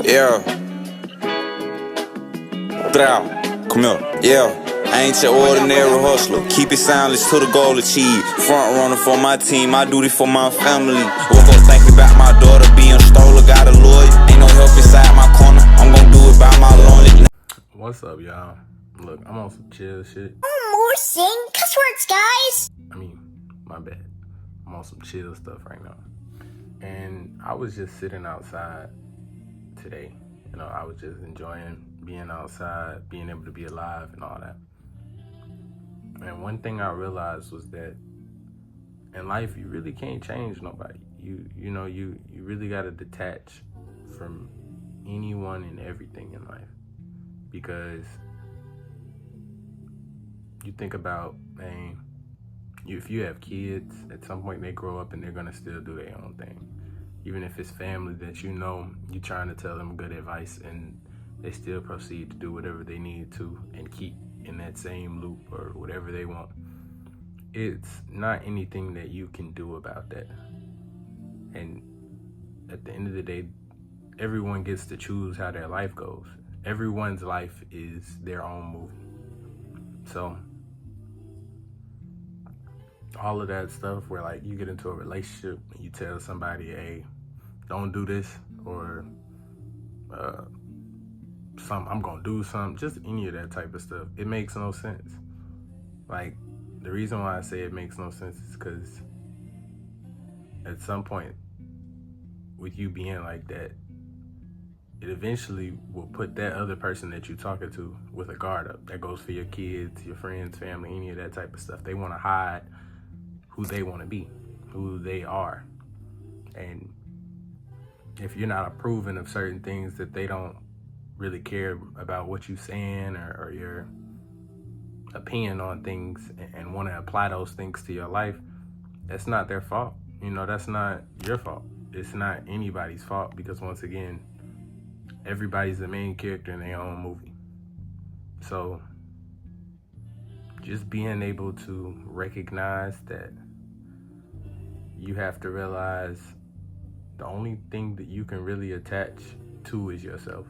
Yeah. Drow. Come here. Yeah. I ain't your ordinary hustler. Keep it silence till the goal achieved. Front runner for my team, I do this for my family. Woke up thinking about my daughter being stolen. Got a lawyer, ain't no help inside my corner. I'm gonna do it by my lonely. What's up, y'all? Look, I'm on some chill shit. No more saying cuss words, guys. My bad. I'm on some chill stuff right now. And I was just sitting outside today. I was just enjoying being outside, being able to be alive and all that. And one thing I realized was that in life, you really can't change nobody. You really got to detach from anyone and everything in life. Because you think about, if you have kids, at some point they grow up and they're gonna still do their own thing. Even if it's family that you're trying to tell them good advice and they still proceed to do whatever they need to and keep in that same loop or whatever they want. It's not anything that you can do about that. And at the end of the day, everyone gets to choose how their life goes. Everyone's life is their own movie. So all of that stuff where like you get into a relationship and you tell somebody, hey, don't do this, or I'm gonna do something, just any of that type of stuff, it makes no sense. Like, the reason why I say it makes no sense is because at some point with you being like that, it eventually will put that other person that you're talking to with a guard up. That goes for your kids, your friends, family, any of that type of stuff. They want to hide who they want to be, who they are. And if you're not approving of certain things, that they don't really care about what you're saying or your opinion on things and want to apply those things to your life, that's not their fault. That's not your fault. It's not anybody's fault, because once again, everybody's the main character in their own movie. So just being able to recognize that you have to realize the only thing that you can really attach to is yourself.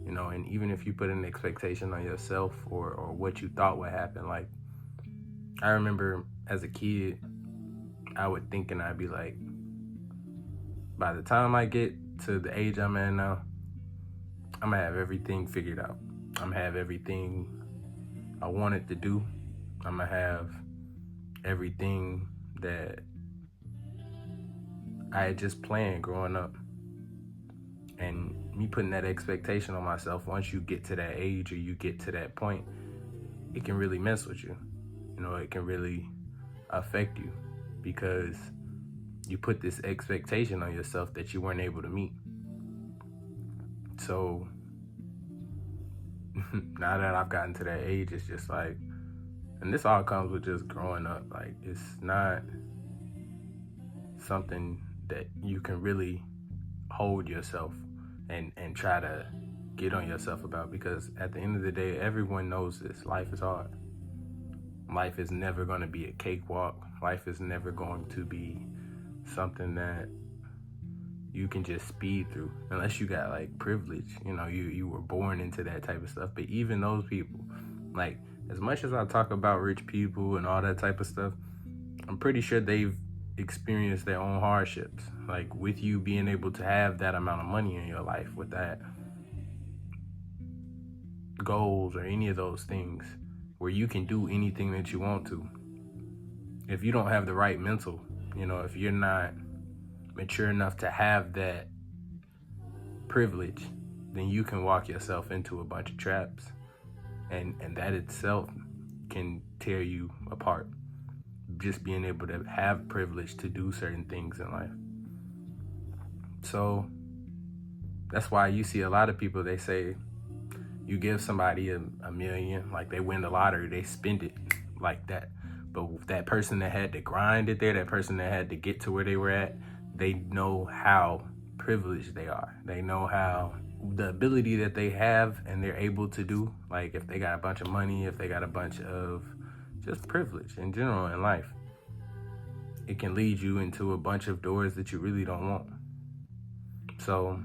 And even if you put an expectation on yourself or what you thought would happen, like I remember as a kid, I would think and I'd be like, by the time I get to the age I'm in now, I'm gonna have everything figured out. I'm gonna have everything I wanted to do. I'm gonna have everything that I had just planned growing up. And me putting that expectation on myself, once you get to that age or you get to that point, it can really mess with you. It can really affect you because you put this expectation on yourself that you weren't able to meet. So now that I've gotten to that age, it's just like, and this all comes with just growing up. Like, it's not something that you can really hold yourself and try to get on yourself about, because at the end of the day, everyone knows this. Life is hard. Life is never going to be a cakewalk. Life is never going to be something that you can just speed through, unless you got like privilege. You were born into that type of stuff. But even those people, like, as much as I talk about rich people and all that type of stuff, I'm pretty sure they've experienced their own hardships. Like, with you being able to have that amount of money in your life, with that goals or any of those things where you can do anything that you want to, if you don't have the right mental, if you're not mature enough to have that privilege, then you can walk yourself into a bunch of traps, and that itself can tear you apart. Just being able to have privilege to do certain things in life. So that's why you see a lot of people, they say you give somebody a million, like they win the lottery, they spend it like that. But that person that had to grind it there, that person that had to get to where they were at, they know how privileged they are. They know how the ability that they have and they're able to do, like if they got a bunch of money, if they got a bunch of just privilege in general in life, it can lead you into a bunch of doors that you really don't want. So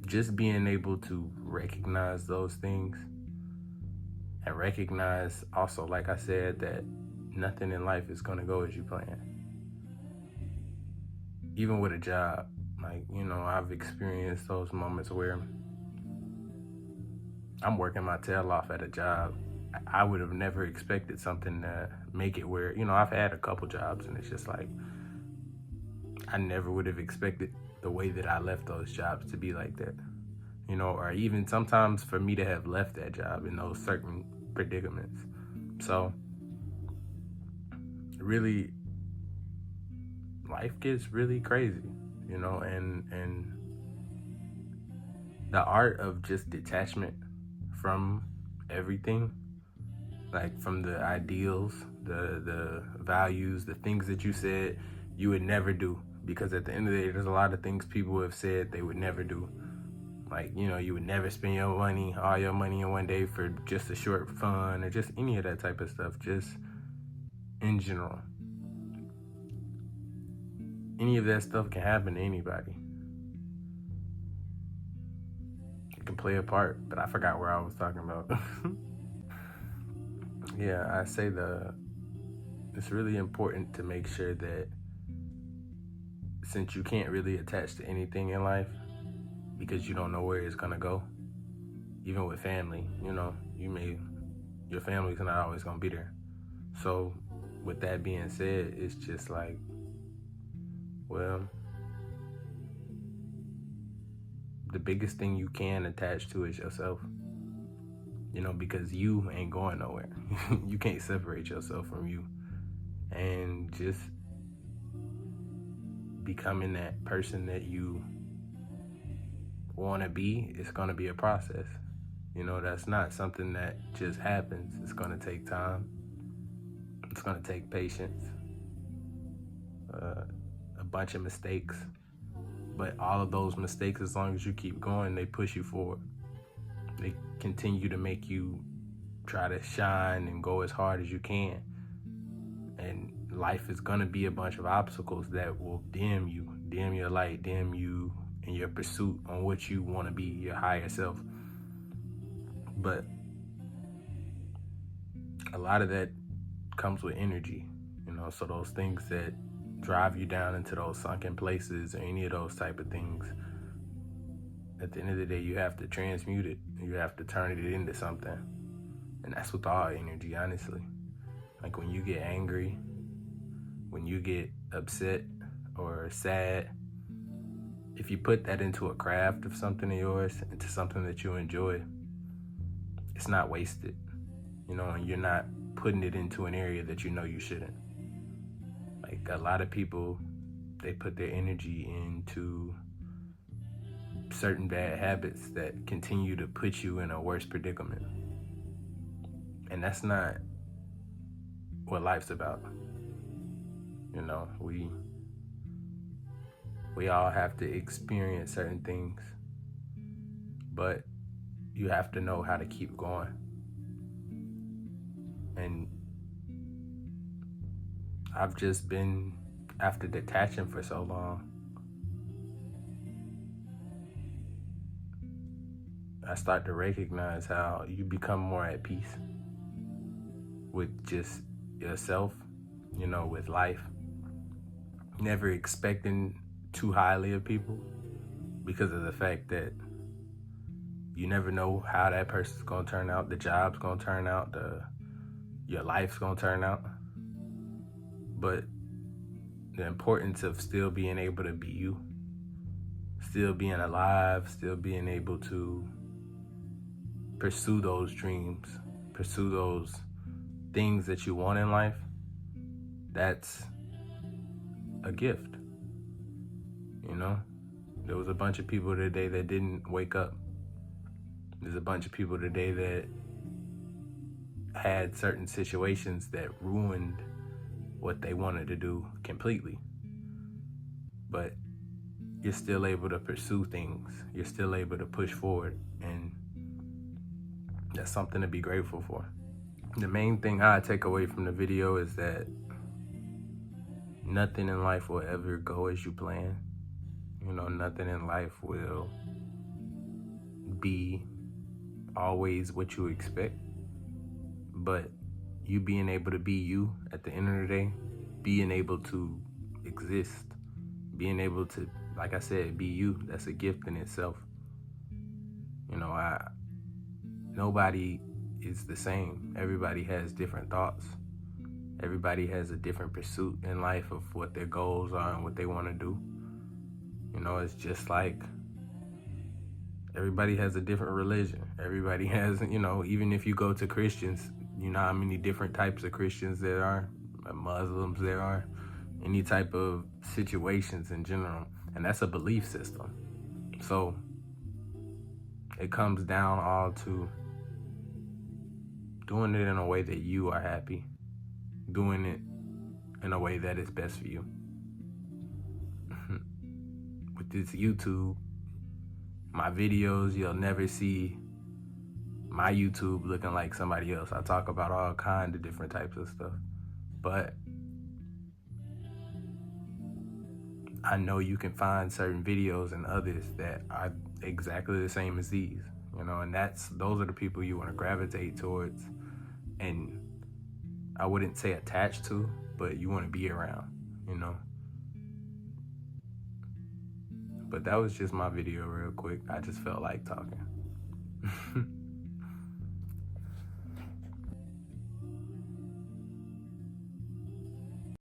just being able to recognize those things and recognize also, like I said, that nothing in life is going to go as you plan. Even with a job, like, I've experienced those moments where I'm working my tail off at a job. I would have never expected something to make it where, I've had a couple jobs, and it's just like, I never would have expected the way that I left those jobs to be like that. Or even sometimes for me to have left that job in those certain predicaments. So really, life gets really crazy, and the art of just detachment from everything, like from the ideals, the values, the things that you said you would never do. Because at the end of the day, there's a lot of things people have said they would never do. Like, you would never spend all your money in one day for just a short fun or just any of that type of stuff, just in general. Any of that stuff can happen to anybody. It can play a part, but I forgot where I was talking about. Yeah, I say it's really important to make sure that since you can't really attach to anything in life because you don't know where it's gonna go, even with family, your family's not always gonna be there. So with that being said, it's just like, well, the biggest thing you can attach to is yourself, because you ain't going nowhere. You can't separate yourself from you. And just becoming that person that you want to be, it's going to be a process. That's not something that just happens. It's going to take time. It's going to take patience, a bunch of mistakes. But all of those mistakes, as long as you keep going, they push you forward. They continue to make you try to shine and go as hard as you can. And life is going to be a bunch of obstacles that will dim your light, dim you in your pursuit on what you want to be, your higher self. But a lot of that comes with energy, so those things that drive you down into those sunken places or any of those type of things, at the end of the day, you have to transmute it. You have to turn it into something. And that's with all energy, honestly. Like when you get angry, when you get upset or sad, if you put that into a craft of something of yours, into something that you enjoy, it's not wasted, and you're not putting it into an area that you shouldn't. Like a lot of people, they put their energy into certain bad habits that continue to put you in a worse predicament. And that's not what life's about. We all have to experience certain things, but you have to know how to keep going. And I've just been, after detaching for so long, I start to recognize how you become more at peace with just yourself, with life. Never expecting too highly of people because of the fact that you never know how that person's gonna turn out, the job's gonna turn out, your life's gonna turn out. But the importance of still being able to be you, still being alive, still being able to pursue those dreams, pursue those things that you want in life, that's a gift. There was a bunch of people today that didn't wake up. There's a bunch of people today that had certain situations that ruined what they wanted to do completely. But you're still able to pursue things. You're still able to push forward, and that's something to be grateful for. The main thing I take away from the video is that nothing in life will ever go as you plan. Nothing in life will be always what you expect, but you being able to be you at the end of the day, being able to exist, being able to, like I said, be you, that's a gift in itself. Nobody is the same. Everybody has different thoughts. Everybody has a different pursuit in life of what their goals are and what they want to do. It's just like everybody has a different religion. Everybody has, even if you go to Christians, you know how many different types of Christians there are, Muslims there are, any type of situations in general. And that's a belief system. So it comes down all to doing it in a way that you are happy, doing it in a way that is best for you. With this YouTube, my videos, you'll never see my YouTube looking like somebody else. I talk about all kinds of different types of stuff, but I know you can find certain videos and others that are exactly the same as these, and those are the people you want to gravitate towards, and I wouldn't say attached to, but you want to be around, But that was just my video real quick. I just felt like talking.